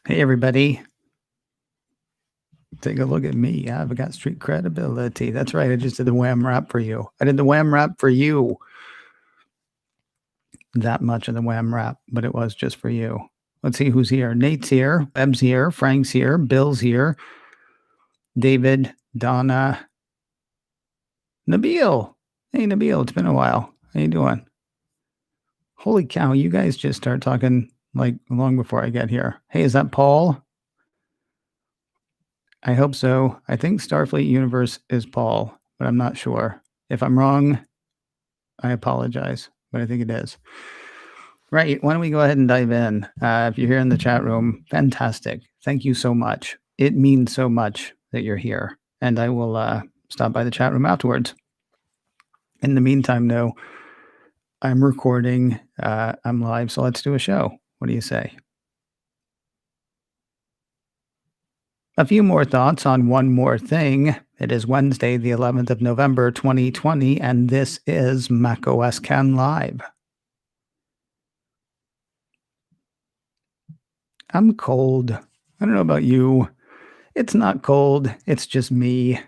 Hey, everybody. Take a look at me. I've got street credibility. That's right. I just did the wham rap for you. I did the wham rap for you. That much of the wham rap, but it was just for you. Let's see who's here. Nate's here. Webb's here. Frank's here. Bill's here. David, Donna, Nabil. Hey, Nabil. It's been a while. How you doing? Holy cow. You guys just start talking like long before I get here. Hey, is that Paul? I hope so. I think Starfleet Universe is Paul, but I'm not sure. If I'm wrong, I apologize, but I think it is. Right. Why don't we go ahead and dive in? If you're here in the chat room, fantastic. Thank you so much. It means so much that you're here. And I will stop by the chat room afterwards. In the meantime, though, I'm recording. I'm live, so let's do a show. What do you say? A few more thoughts on one more thing. It is Wednesday, the 11th of November, 2020, and this is macOS Ken Live. I'm cold. I don't know about you. It's not cold. It's just me.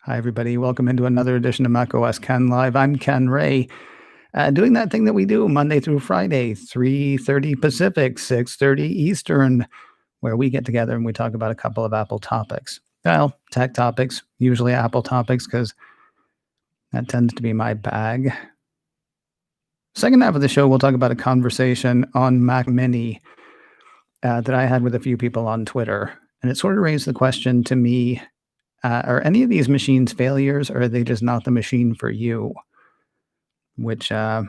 Hi, everybody. Welcome into another edition of macOS Ken Live. I'm Ken Ray, doing that thing that we do Monday through Friday, 3:30 Pacific, 6:30 Eastern, where we get together and we talk about a couple of Apple topics. Well, tech topics, usually Apple topics, because that tends to be my bag. Second half of the show, we'll talk about a conversation on Mac Mini that I had with a few people on Twitter. And it sort of raised the question to me, are any of these machines failures, or are they just not the machine for you? Which, well,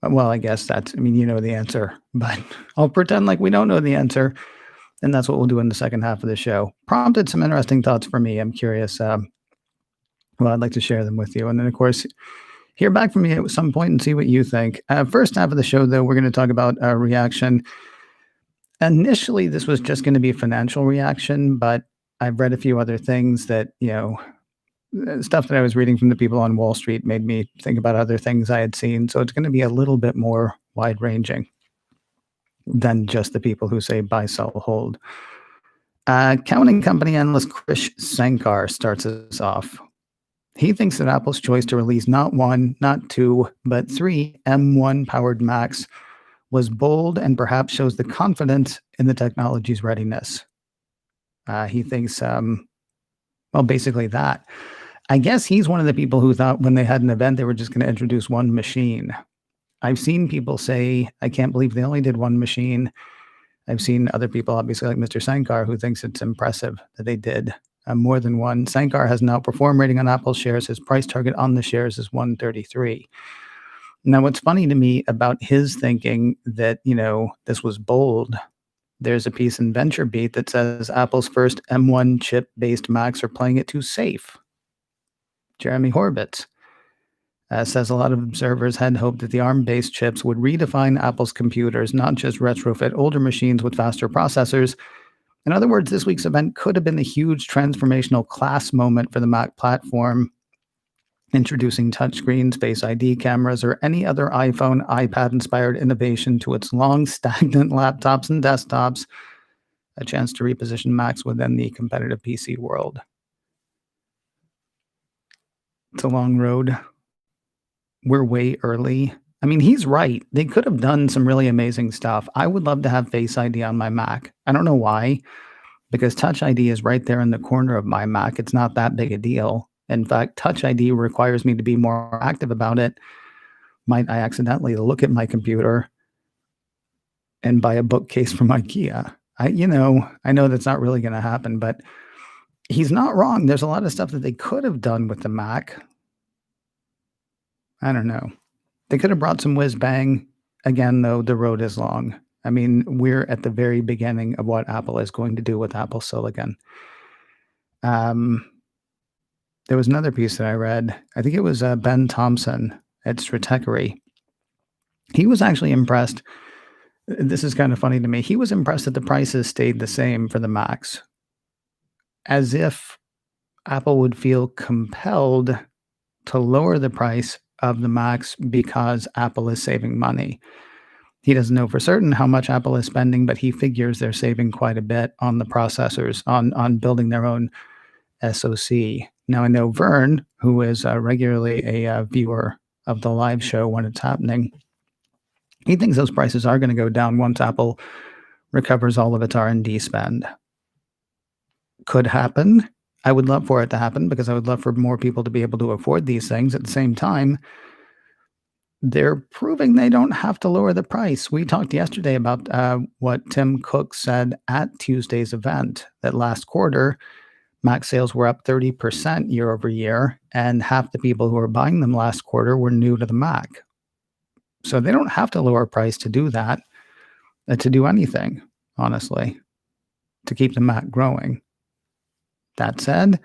I guess you know the answer, but I'll pretend like we don't know the answer. And that's what we'll do in the second half of the show. Prompted some interesting thoughts for me. I'm curious. Well, I'd like to share them with you. And then, of course, hear back from me at some point and see what you think. First half of the show, though, we're going to talk about a reaction. Initially, this was just going to be a financial reaction, but I've read a few other things that, stuff that I was reading from the people on Wall Street made me think about other things I had seen. So it's going to be a little bit more wide-ranging than just the people who say buy, sell, hold. Counting company analyst Krish Sankar starts us off. He thinks that Apple's choice to release not one, not two, but three M1 powered Macs was bold and perhaps shows the confidence in the technology's readiness. He thinks, basically that. I guess he's one of the people who thought when they had an event, they were just going to introduce one machine. I've seen people say, I can't believe they only did one machine. I've seen other people, obviously like Mr. Sankar, who thinks it's impressive that they did more than one. Sankar has an outperform rating on Apple shares. His price target on the shares is 133. Now, what's funny to me about his thinking that, this was bold, there's a piece in VentureBeat that says Apple's first M1 chip-based Macs are playing it too safe. Jeremy Horvitz says a lot of observers had hoped that the ARM-based chips would redefine Apple's computers, not just retrofit older machines with faster processors. In other words, this week's event could have been the huge transformational class moment for the Mac platform, introducing touchscreens, Face ID cameras, or any other iPhone, iPad-inspired innovation to its long stagnant laptops and desktops, a chance to reposition Macs within the competitive PC world. It's a long road. We're way early. I mean, he's right. They could have done some really amazing stuff. I would love to have Face ID on my Mac. I don't know why, because Touch ID is right there in the corner of my Mac. It's not that big a deal. In fact, Touch ID requires me to be more active about it. Might I accidentally look at my computer and buy a bookcase from IKEA? I know that's not really going to happen, but he's not wrong. There's a lot of stuff that they could have done with the Mac. I don't know. They could have brought some whiz bang. Again, though, the road is long. I mean, we're at the very beginning of what Apple is going to do with Apple Silicon. There was another piece that I read. I think it was Ben Thompson at Stratechery. He was actually impressed. This is kind of funny to me. He was impressed that the prices stayed the same for the Macs, as if Apple would feel compelled to lower the price of the Macs because Apple is saving money. He doesn't know for certain how much Apple is spending, but he figures they're saving quite a bit on the processors, on building their own SoC. Now, I know Vern, who is regularly a viewer of the live show when it's happening, he thinks those prices are going to go down once Apple recovers all of its R&D spend. Could happen. I would love for it to happen because I would love for more people to be able to afford these things. At the same time, they're proving they don't have to lower the price. We talked yesterday about what Tim Cook said at Tuesday's event, that last quarter, Mac sales were up 30% year over year, and half the people who were buying them last quarter were new to the Mac. So they don't have to lower price to do that, to do anything, honestly, to keep the Mac growing. That said,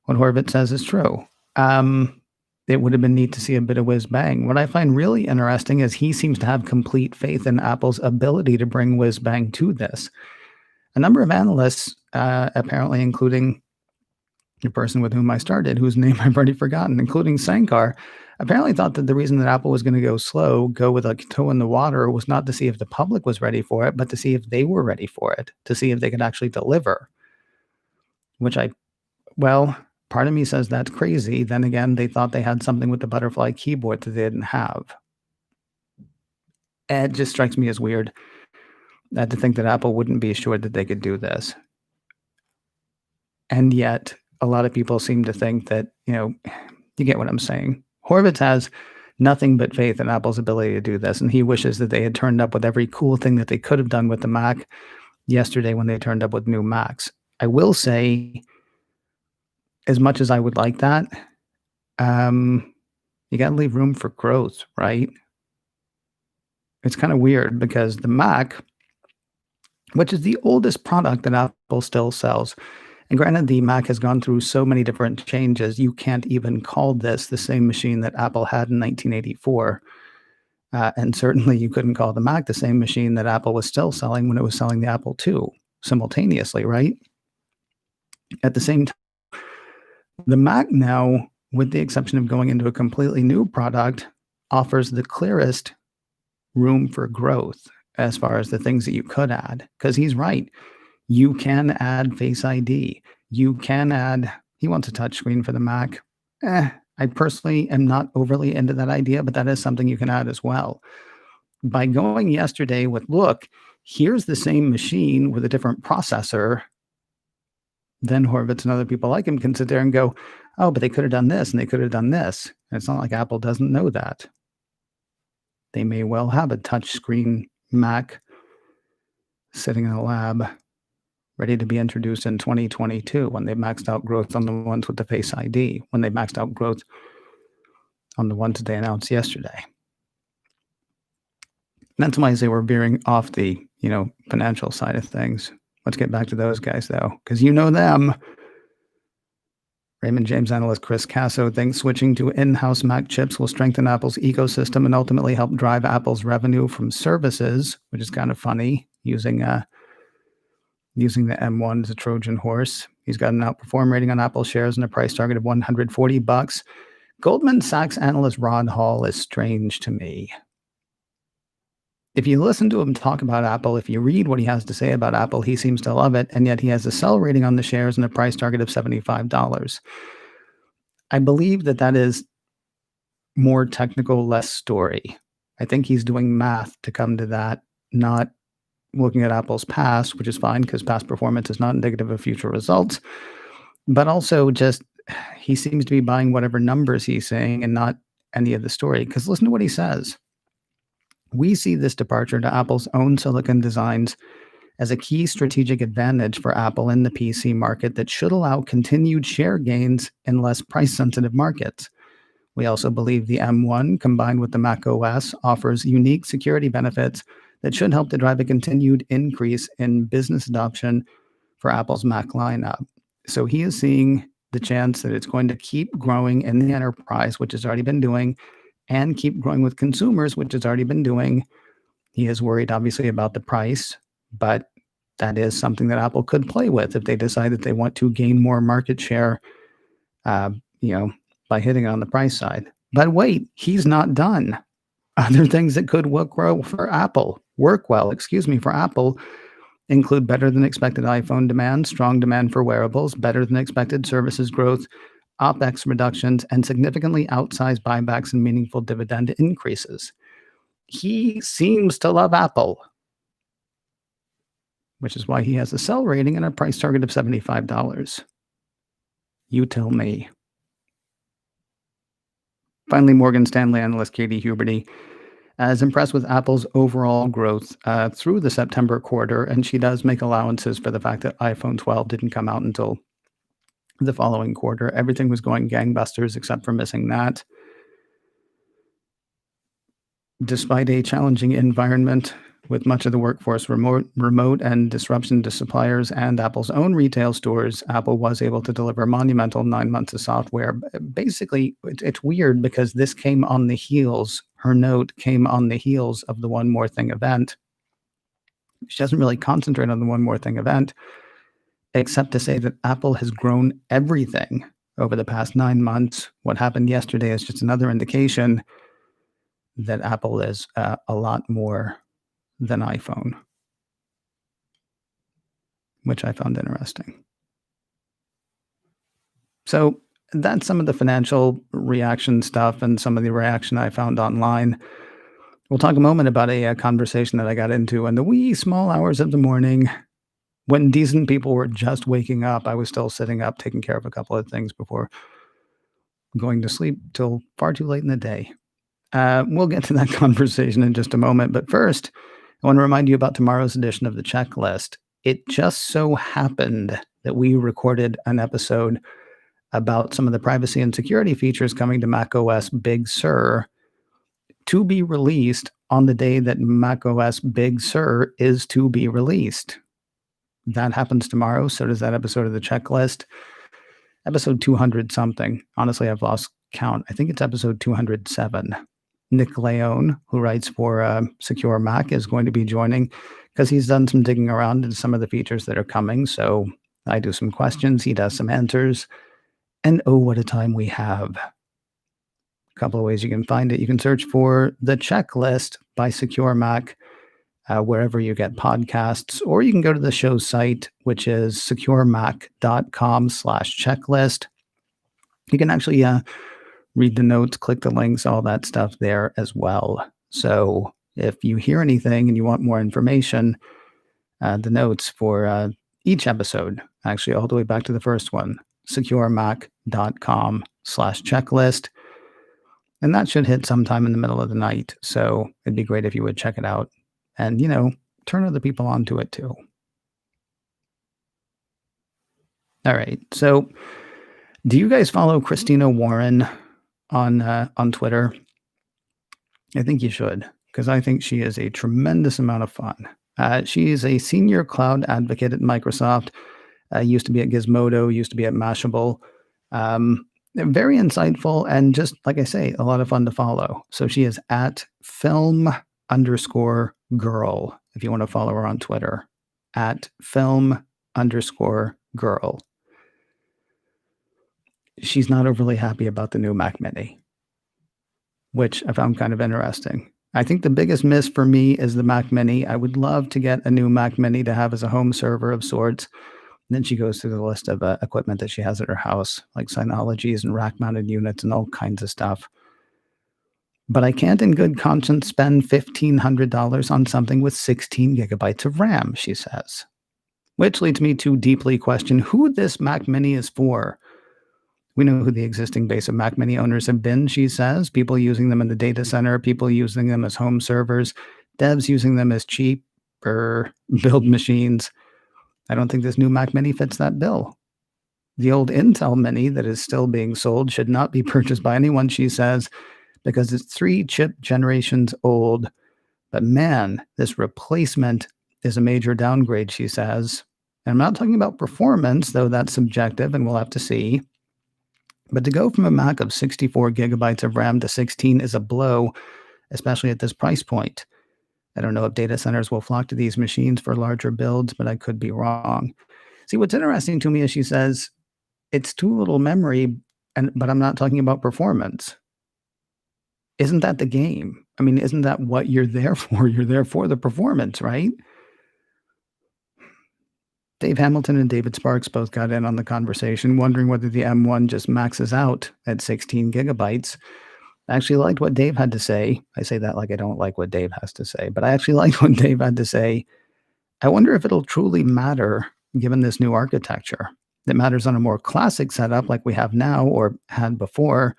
what Horvitz says is true. It would have been neat to see a bit of whiz bang. What I find really interesting is he seems to have complete faith in Apple's ability to bring whiz bang to this. A number of analysts, apparently including the person with whom I started, whose name I've already forgotten, including Sankar, apparently thought that the reason that Apple was going to go with a toe in the water, was not to see if the public was ready for it, but to see if they were ready for it, to see if they could actually deliver. Well, part of me says that's crazy. Then again, they thought they had something with the butterfly keyboard that they didn't have. It just strikes me as weird to think that Apple wouldn't be assured that they could do this. And yet, a lot of people seem to think that, you get what I'm saying. Horvitz has nothing but faith in Apple's ability to do this, and he wishes that they had turned up with every cool thing that they could have done with the Mac yesterday when they turned up with new Macs. I will say, as much as I would like that, you got to leave room for growth, right? It's kind of weird because the Mac, which is the oldest product that Apple still sells, and granted, the Mac has gone through so many different changes, you can't even call this the same machine that Apple had in 1984. And certainly you couldn't call the Mac the same machine that Apple was still selling when it was selling the Apple II simultaneously, right? At the same time, the Mac now, with the exception of going into a completely new product, offers the clearest room for growth as far as the things that you could add. Because he's right. You can add Face ID. You can add, he wants a touchscreen for the Mac. I personally am not overly into that idea, but that is something you can add as well. By going yesterday with, look, here's the same machine with a different processor, then Horvitz and other people like him can sit there and go, oh, but they could have done this and they could have done this. And it's not like Apple doesn't know that. They may well have a touchscreen Mac sitting in a lab ready to be introduced in 2022 when they maxed out growth on the ones with the Face ID, when they maxed out growth on the ones that they announced yesterday. That's why I say we're veering off the, financial side of things. Let's get back to those guys, though, because you know them. Raymond James analyst Chris Casso thinks switching to in-house Mac chips will strengthen Apple's ecosystem and ultimately help drive Apple's revenue from services, which is kind of funny, using the M1 as a Trojan horse. He's got an outperform rating on Apple shares and a price target of $140. Goldman Sachs analyst Rod Hall is strange to me. If you listen to him talk about Apple, if you read what he has to say about Apple, he seems to love it, and yet he has a sell rating on the shares and a price target of $75. I believe that is more technical, less story. I think he's doing math to come to that, not looking at Apple's past, which is fine because past performance is not indicative of future results, but also just he seems to be buying whatever numbers he's saying and not any of the story. Because listen to what he says. We see this departure to Apple's own silicon designs as a key strategic advantage for Apple in the PC market that should allow continued share gains in less price-sensitive markets. We also believe the M1, combined with the Mac OS, offers unique security benefits that should help to drive a continued increase in business adoption for Apple's Mac lineup. So he is seeing the chance that it's going to keep growing in the enterprise, which has already been doing, and keep growing with consumers, which has already been doing. He is worried, obviously, about the price, but that is something that Apple could play with if they decide that they want to gain more market share, by hitting on the price side. But wait, he's not done. Other things that could work well, excuse me, for Apple include better than expected iPhone demand, strong demand for wearables, better than expected services growth, OpEx reductions, and significantly outsized buybacks and meaningful dividend increases. He seems to love Apple, which is why he has a sell rating and a price target of $75. You tell me. Finally, Morgan Stanley analyst Katie Huberty is impressed with Apple's overall growth through the September quarter, and she does make allowances for the fact that iPhone 12 didn't come out until the following quarter. Everything was going gangbusters except for missing that. Despite a challenging environment with much of the workforce remote and disruption to suppliers and Apple's own retail stores, Apple was able to deliver monumental 9 months of software. Basically, it's weird because this came on the heels, her note came on the heels of the One More Thing event. She doesn't really concentrate on the One More Thing event, except to say that Apple has grown everything over the past 9 months. What happened yesterday is just another indication that Apple is a lot more than iPhone, which I found interesting. So that's some of the financial reaction stuff and some of the reaction I found online. We'll talk a moment about a conversation that I got into in the wee small hours of the morning when decent people were just waking up. I was still sitting up taking care of a couple of things before going to sleep till far too late in the day. We'll get to that conversation in just a moment. But first, I want to remind you about tomorrow's edition of the Checklist. It just so happened that we recorded an episode about some of the privacy and security features coming to macOS Big Sur to be released on the day that macOS Big Sur is to be released. That happens tomorrow. So does that episode of the Checklist. Episode 200 something. Honestly, I've lost count. I think it's episode 207. Nick Leone, who writes for Secure Mac, is going to be joining because he's done some digging around into some of the features that are coming. So I do some questions, he does some answers, and oh, what a time we have. A couple of ways you can find it. You can search for The Checklist by Secure Mac wherever you get podcasts, or you can go to the show's site, which is securemac.com/checklist. You can actually read the notes, click the links, all that stuff there as well. So if you hear anything and you want more information, the notes for each episode, actually all the way back to the first one, securemac.com/checklist. And that should hit sometime in the middle of the night. So it'd be great if you would check it out and, turn other people onto it too. All right. So do you guys follow Christina Warren on Twitter? I think you should, because I think she is a tremendous amount of fun. She is a senior cloud advocate at Microsoft, used to be at Gizmodo, used to be at Mashable. Very insightful and just, like I say, a lot of fun to follow. So she is at film_girl, if you want to follow her on Twitter, at film_girl. She's not overly happy about the new Mac Mini, which I found kind of interesting. I think the biggest miss for me is the Mac Mini. I would love to get a new Mac Mini to have as a home server of sorts. And then she goes through the list of equipment that she has at her house, like Synologies and rack-mounted units and all kinds of stuff. But I can't in good conscience spend $1,500 on something with 16 gigabytes of RAM, she says. Which leads me to deeply question who this Mac Mini is for. We know who the existing base of Mac Mini owners have been, she says. People using them in the data center, people using them as home servers, devs using them as cheaper build machines. I don't think this new Mac Mini fits that bill. The old Intel Mini that is still being sold should not be purchased by anyone, she says, because it's 3 chip generations old. But man, this replacement is a major downgrade, she says. And I'm not talking about performance, though that's subjective and we'll have to see. But to go from a Mac of 64 gigabytes of RAM to 16 is a blow, especially at this price point. I don't know if data centers will flock to these machines for larger builds, but I could be wrong. See, what's interesting to me is she says, it's too little memory, but I'm not talking about performance. Isn't that the game? I mean, isn't that what you're there for? You're there for the performance, right? Dave Hamilton and David Sparks both got in on the conversation, wondering whether the M1 just maxes out at 16 gigabytes. I actually liked what Dave had to say. I say that like I don't like what Dave has to say, but I actually liked what Dave had to say. I wonder if it'll truly matter given this new architecture. That matters on a more classic setup like we have now or had before,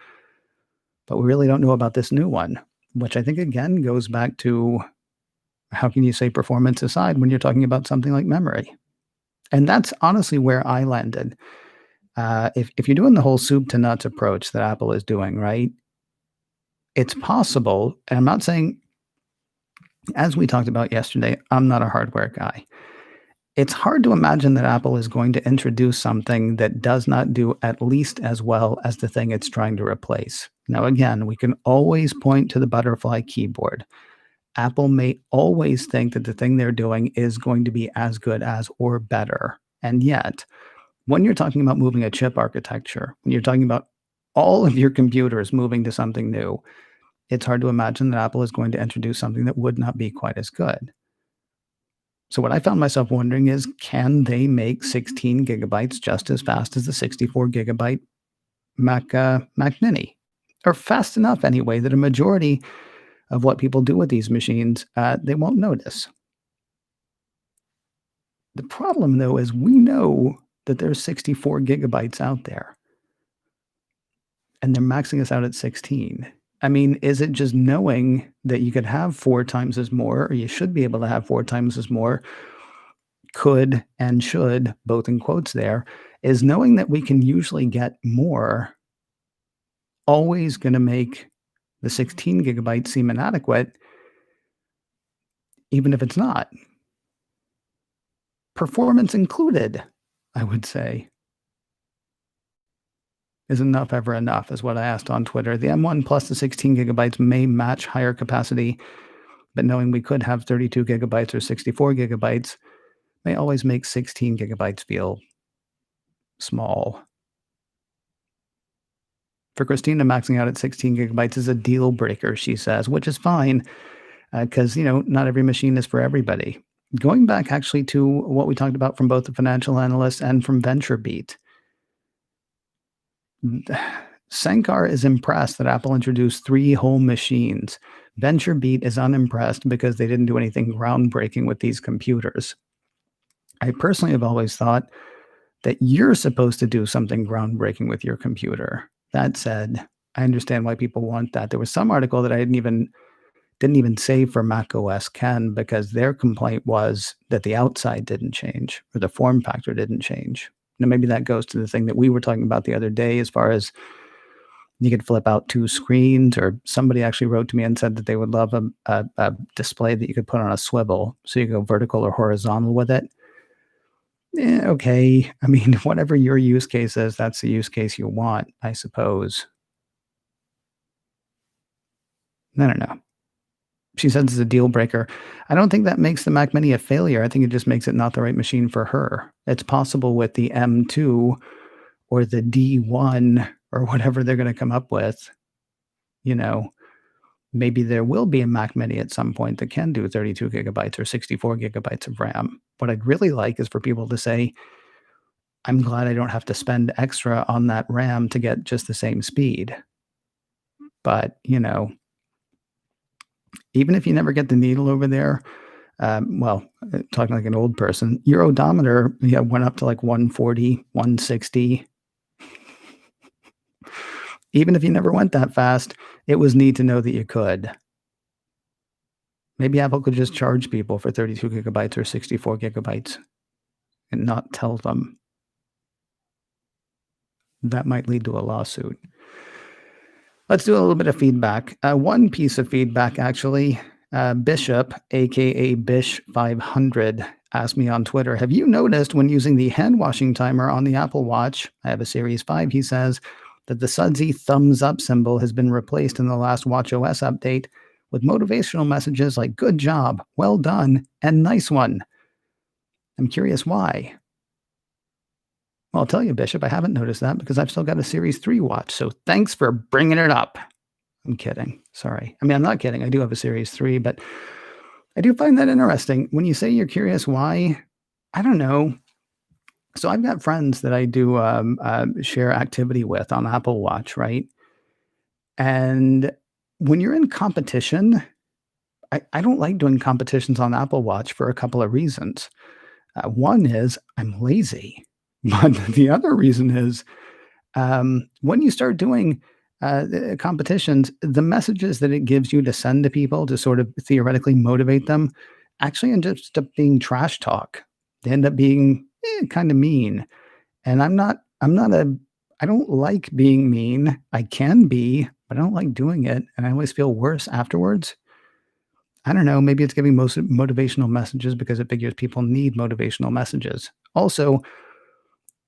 but we really don't know about this new one, which I think again goes back to how can you say performance aside when you're talking about something like memory? And that's honestly where I landed. If you're doing the whole soup to nuts approach that Apple is doing, right? It's possible, and I'm not saying, as we talked about yesterday, I'm not a hardware guy. It's hard to imagine that Apple is going to introduce something that does not do at least as well as the thing it's trying to replace. Now, again, we can always point to the butterfly keyboard. Apple may always think that the thing they're doing is going to be as good as or better. And yet, when you're talking about moving a chip architecture, when you're talking about all of your computers moving to something new, it's hard to imagine that Apple is going to introduce something that would not be quite as good. So what I found myself wondering is, can they make 16 gigabytes just as fast as the 64 gigabyte Mac Mini, or fast enough anyway that a majority of what people do with these machines they won't notice. The problem, though, is we know that there's 64 gigabytes out there, and they're maxing us out at 16. I mean, is it just knowing that you could have 4 times as more, or you should be able to have 4 times as more, could and should, both in quotes there, is knowing that we can usually get more, always going to make the 16 gigabytes seem inadequate, even if it's not? Performance included, I would say. Is enough ever enough, is what I asked on Twitter. The M1 plus the 16 gigabytes may match higher capacity, but knowing we could have 32 gigabytes or 64 gigabytes may always make 16 gigabytes feel small. For Christina, maxing out at 16 gigabytes is a deal breaker, she says, which is fine because, not every machine is for everybody. Going back actually to what we talked about from both the financial analysts and from VentureBeat, Sankar is impressed that Apple introduced 3 whole machines. VentureBeat is unimpressed because they didn't do anything groundbreaking with these computers. I personally have always thought that you're supposed to do something groundbreaking with your computer. That said, I understand why people want that. There was some article that I didn't even say for macOS Ken because their complaint was that the outside didn't change or the form factor didn't change. Now, maybe that goes to the thing that we were talking about the other day as far as you could flip out 2 screens, or somebody actually wrote to me and said that they would love a display that you could put on a swivel so you go vertical or horizontal with it. Okay. I mean, whatever your use case is, that's the use case you want, I suppose. I don't know. She says it's a deal breaker. I don't think that makes the Mac Mini a failure. I think it just makes it not the right machine for her. It's possible with the M2 or the D1 or whatever they're going to come up with, you know, maybe there will be a Mac Mini at some point that can do 32 gigabytes or 64 gigabytes of RAM. What I'd really like is for people to say, I'm glad I don't have to spend extra on that RAM to get just the same speed. But, even if you never get the needle over there, talking like an old person, your odometer went up to like 140, 160. Even if you never went that fast, it was neat to know that you could. Maybe Apple could just charge people for 32 gigabytes or 64 gigabytes and not tell them. That might lead to a lawsuit. Let's do a little bit of feedback. One piece of feedback, actually, Bishop, aka Bish500, asked me on Twitter, have you noticed when using the hand washing timer on the Apple Watch, I have a Series 5, he says, that the sudsy thumbs up symbol has been replaced in the last watchOS update with motivational messages like good job, well done, and nice one. I'm curious why. Well, I'll tell you, Bishop, I haven't noticed that because I've still got a Series 3 watch, so thanks for bringing it up. I'm kidding. Sorry. I mean, I'm not kidding. I do have a Series 3, but I do find that interesting. When you say you're curious why, I don't know. So I've got friends that I do share activity with on Apple Watch, right? And when you're in competition, I don't like doing competitions on Apple Watch for a couple of reasons. One is I'm lazy, but the other reason is when you start doing competitions, the messages that it gives you to send to people to sort of theoretically motivate them actually end up being trash talk. They end up being kind of mean, and I don't like being mean. I can be, but I don't like doing it, and I always feel worse afterwards. I don't know. Maybe it's giving most motivational messages because it figures people need motivational messages. Also,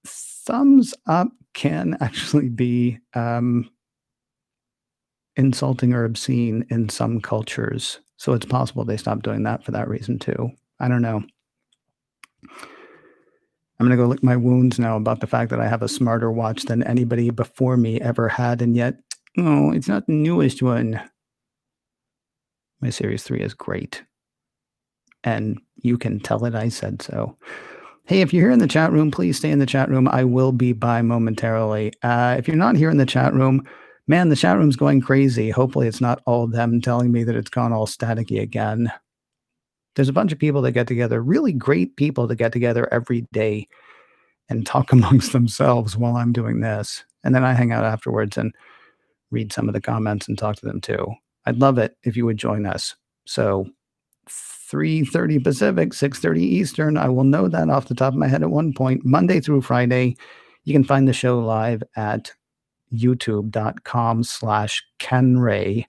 thumbs up can actually be insulting or obscene in some cultures. So it's possible they stopped doing that for that reason too. I don't know. I'm going to go lick my wounds now about the fact that I have a smarter watch than anybody before me ever had. And yet, oh, it's not the newest one. My Series 3 is great. And you can tell it I said so. Hey, if you're here in the chat room, please stay in the chat room. I will be by momentarily. If you're not here in the chat room, man, the chat room's going crazy. Hopefully it's not all them telling me that it's gone all staticky again. There's a bunch of people that get together, really great people that get together every day and talk amongst themselves while I'm doing this. And then I hang out afterwards and read some of the comments and talk to them too. I'd love it if you would join us. So 3:30 Pacific, 6:30 Eastern. I will know that off the top of my head at one point, Monday through Friday. You can find the show live at youtube.com/KenRay,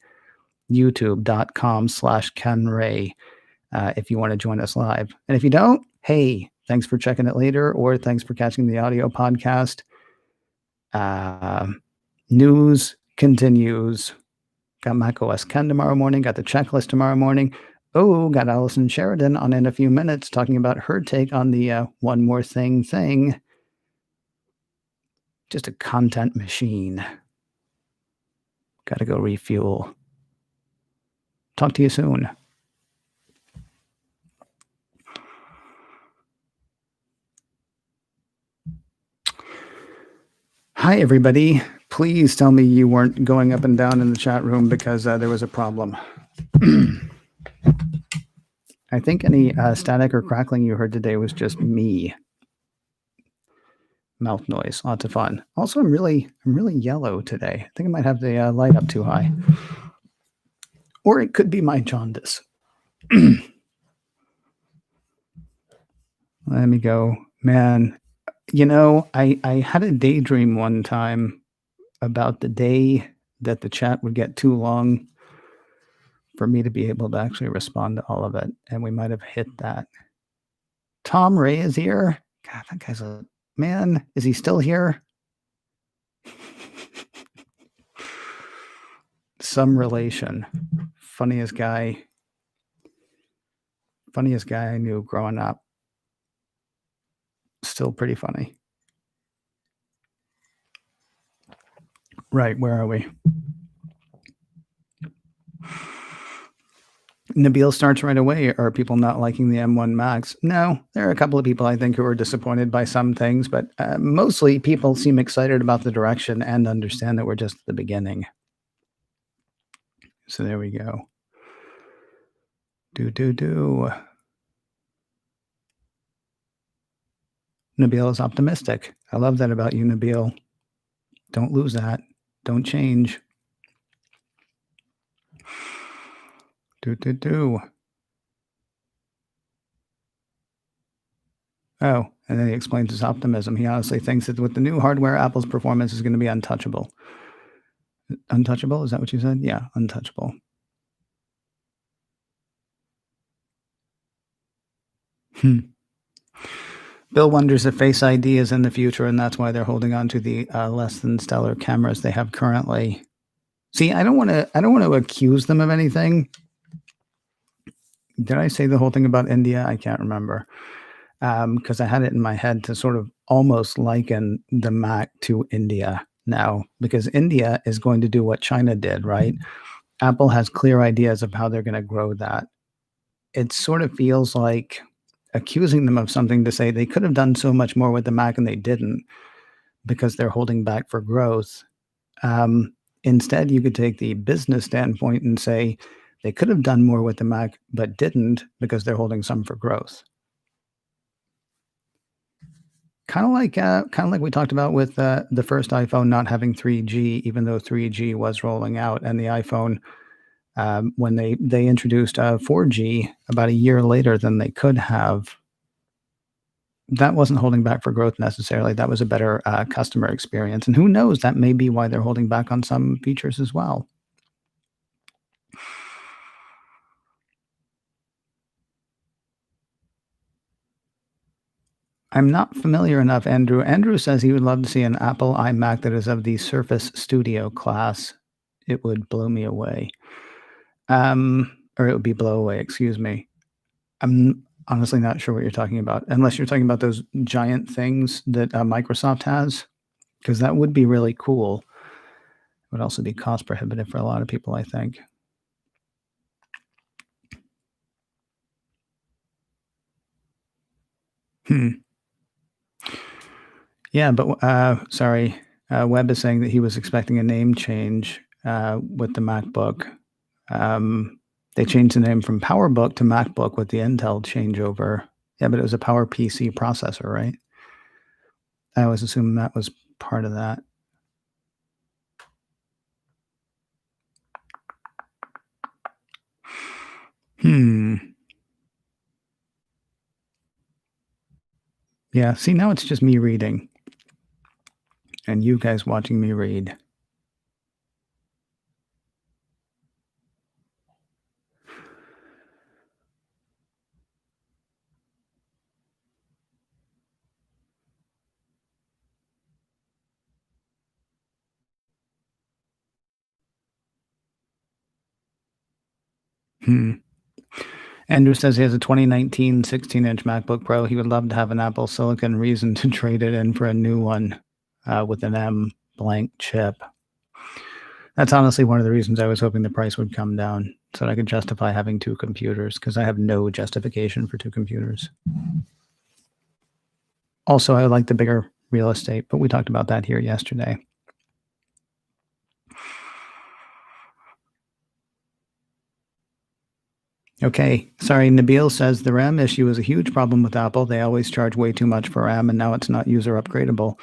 youtube.com/KenRay, if you want to join us live. And if you don't, hey, thanks for checking it later, or thanks for catching the audio podcast. News continues. Got macOS Ken tomorrow morning, got the checklist tomorrow morning. Oh, got Allison Sheridan on in a few minutes talking about her take on the one more thing. Just a content machine. Got to go refuel. Talk to you soon. Hi, everybody. Please tell me you weren't going up and down in the chat room because there was a problem. I think any static or crackling you heard today was just me. Mouth noise, lots of fun. Also, I'm really yellow today. I think I might have the light up too high, or it could be my jaundice. Let me go, man. You know, I had a daydream one time about the day that the chat would get too long for me to be able to actually respond to all of it, and we might have hit that. Tom Ray is here. God, that guy's a man. Is he still here? Some relation. Funniest guy I knew growing up. Still pretty funny. Right, where are we? Nabil starts right away. Are people not liking the M1 Max? No, there are a couple of people I think who are disappointed by some things, but mostly people seem excited about the direction and understand that we're just at the beginning. So there we go. Nabil is optimistic. I love that about you, Nabil. Don't lose that. Don't change. Oh, and then he explains his optimism. He honestly thinks that with the new hardware, Apple's performance is going to be untouchable. Untouchable? Is that what you said? Yeah, untouchable. Bill wonders if Face ID is in the future, and that's why they're holding on to the less than stellar cameras they have currently. See, I don't want to accuse them of anything. Did I say the whole thing about India? I can't remember. Because I had it in my head to sort of almost liken the Mac to India, now because India is going to do what China did, right? Apple has clear ideas of how they're going to grow that. It sort of feels like accusing them of something to say they could have done so much more with the Mac and they didn't because they're holding back for growth. Instead, you could take the business standpoint and say they could have done more with the Mac but didn't because they're holding some for growth. Kind of like we talked about with the first iPhone not having 3G, even though 3G was rolling out, and the iPhone when they introduced 4G about a year later than they could have. That wasn't holding back for growth necessarily. That was a better customer experience, and who knows? That may be why they're holding back on some features as well. I'm not familiar enough, Andrew. Andrew says he would love to see an Apple iMac that is of the Surface Studio class. It would blow me away. Or it would be blow away, excuse me. I'm honestly not sure what you're talking about, unless you're talking about those giant things that Microsoft has, because that would be really cool. It would also be cost prohibitive for a lot of people, I think. Hmm. Yeah, but sorry, Webb is saying that he was expecting a name change with the MacBook. They changed the name from PowerBook to MacBook with the Intel changeover. Yeah, but it was a PowerPC processor, right? I always assumed that was part of that. Hmm. Yeah, see, now it's just me reading and you guys watching me read. Hmm. Andrew says he has a 2019 16-inch MacBook Pro. He would love to have an Apple Silicon reason to trade it in for a new one with an M blank chip. That's honestly one of the reasons I was hoping the price would come down so that I could justify having two computers, because I have no justification for two computers. Also, I would like the bigger real estate, but we talked about that here yesterday. Okay, sorry, Nabil says the RAM issue is a huge problem with Apple. They always charge way too much for RAM, and now it's not user upgradable.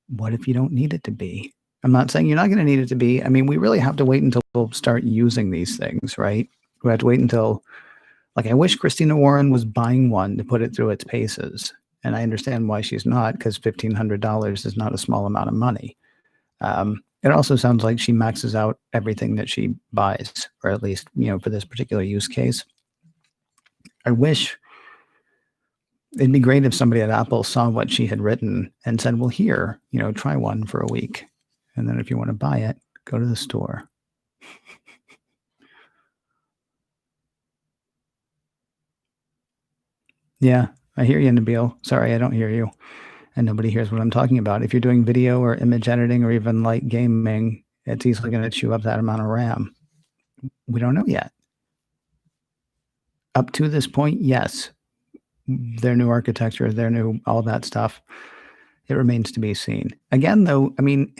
What if you don't need it to be? I'm not saying you're not going to need it to be. I mean, we really have to wait until we'll start using these things, right? We have to wait until, like, I wish Christina Warren was buying one to put it through its paces. And I understand why she's not, because $1,500 is not a small amount of money. It also sounds like she maxes out everything that she buys, or at least, for this particular use case. I wish it'd be great if somebody at Apple saw what she had written and said, well, here, try one for a week. And then if you want to buy it, go to the store. Yeah, I hear you, Nabil. Sorry, I don't hear you. And nobody hears what I'm talking about. If you're doing video or image editing or even light gaming, it's easily going to chew up that amount of RAM. We don't know yet. Up to this point, yes. Their new architecture, their new all that stuff. It remains to be seen. Again, though, I mean,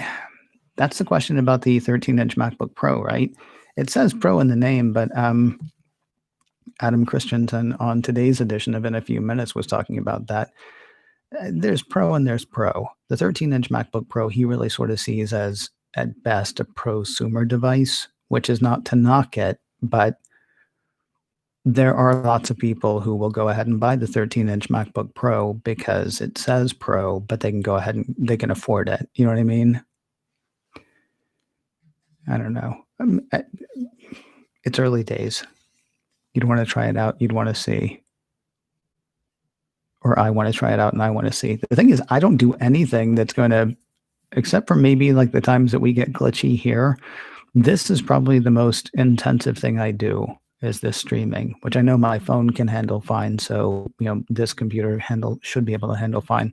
that's the question about the 13-inch MacBook Pro, right? It says Pro in the name, but Adam Christensen on today's edition of In a Few Minutes was talking about that. There's Pro and there's Pro. The 13-inch MacBook Pro, he really sort of sees as, at best, a prosumer device, which is not to knock it, but there are lots of people who will go ahead and buy the 13-inch MacBook Pro because it says Pro, but they can go ahead and they can afford it. You know what I mean? I don't know. It's early days. You'd want to try it out. You'd want to see. Or I want to try it out and I want to see. The thing is, I don't do anything that's going to, except for maybe like the times that we get glitchy here. This is probably the most intensive thing I do is this streaming, which I know my phone can handle fine. So, this computer should be able to handle fine.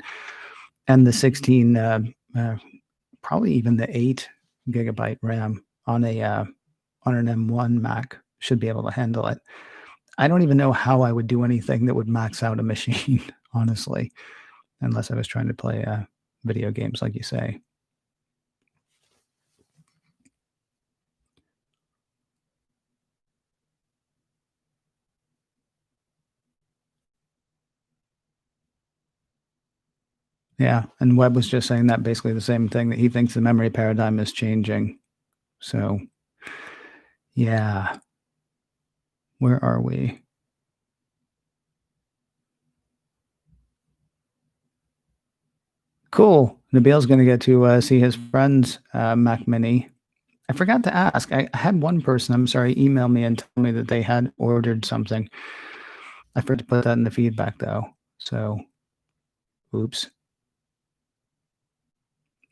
And the 16 probably even the 8 GB RAM on an M1 Mac should be able to handle it. I don't even know how I would do anything that would max out a machine, honestly, unless I was trying to play video games, like you say. Yeah, and Webb was just saying that basically the same thing, that he thinks the memory paradigm is changing. So, yeah, where are we? Cool. Nabil's going to get to see his friend's Mac Mini. I forgot to ask. I had one person, I'm sorry, email me and tell me that they had ordered something. I forgot to put that in the feedback, though. So, oops.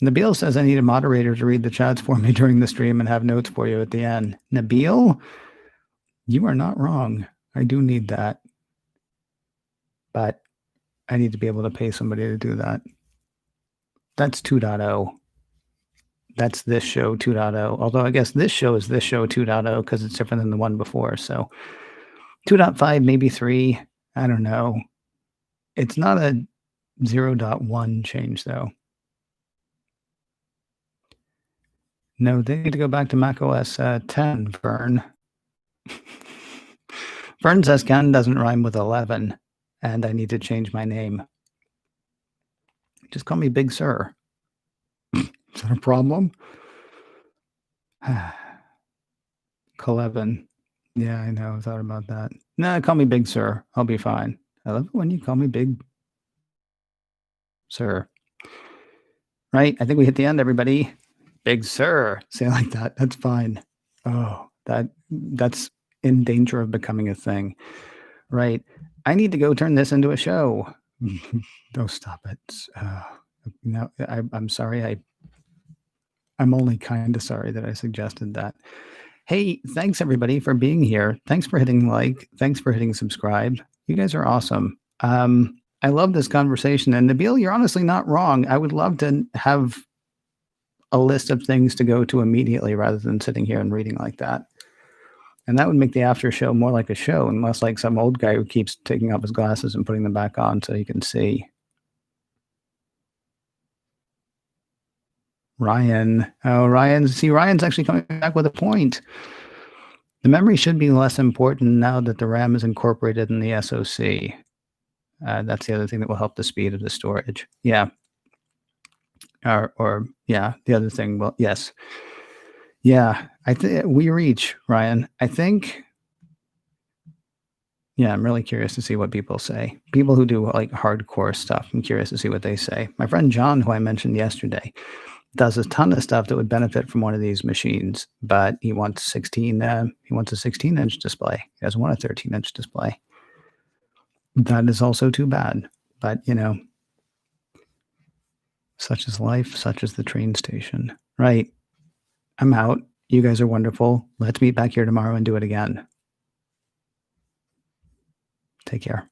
Nabil says I need a moderator to read the chats for me during the stream and have notes for you at the end. Nabil, you are not wrong. I do need that. But I need to be able to pay somebody to do that. That's 2.0. That's this show 2.0. Although I guess this show is this show 2.0 because it's different than the one before. So 2.5, maybe 3. I don't know. It's not a 0.1 change, though. No, they need to go back to macOS 10, Vern. Vern says Ken doesn't rhyme with 11, and I need to change my name. Just call me Big Sir. Is that a problem? Clevin. Yeah, I know. I thought about that. No, call me Big Sir. I'll be fine. I love it when you call me Big Sir. Right? I think we hit the end, everybody. Big Sir. Say it like that. That's fine. Oh, that's in danger of becoming a thing. Right. I need to go turn this into a show. Don't stop it. No, I'm sorry. I'm only kind of sorry that I suggested that. Hey, thanks everybody for being here. Thanks for hitting like. Thanks for hitting subscribe. You guys are awesome. I love this conversation. And Nabil, you're honestly not wrong. I would love to have a list of things to go to immediately rather than sitting here and reading like that. And that would make the after show more like a show and less like some old guy who keeps taking off his glasses and putting them back on so he can see. Ryan. Oh, Ryan. See, Ryan's actually coming back with a point. The memory should be less important now that the RAM is incorporated in the SoC. That's the other thing that will help the speed of the storage. Yeah. Or yeah, the other thing. Well, yes. Yeah, I think we reach, Ryan. I think. Yeah, I'm really curious to see what people say. People who do like hardcore stuff. I'm curious to see what they say. My friend John, who I mentioned yesterday, does a ton of stuff that would benefit from one of these machines, but he wants 16. He wants a 16-inch display. He doesn't want a 13-inch display. That is also too bad. But such is life. Such is the train station. Right. I'm out. You guys are wonderful. Let's meet back here tomorrow and do it again. Take care.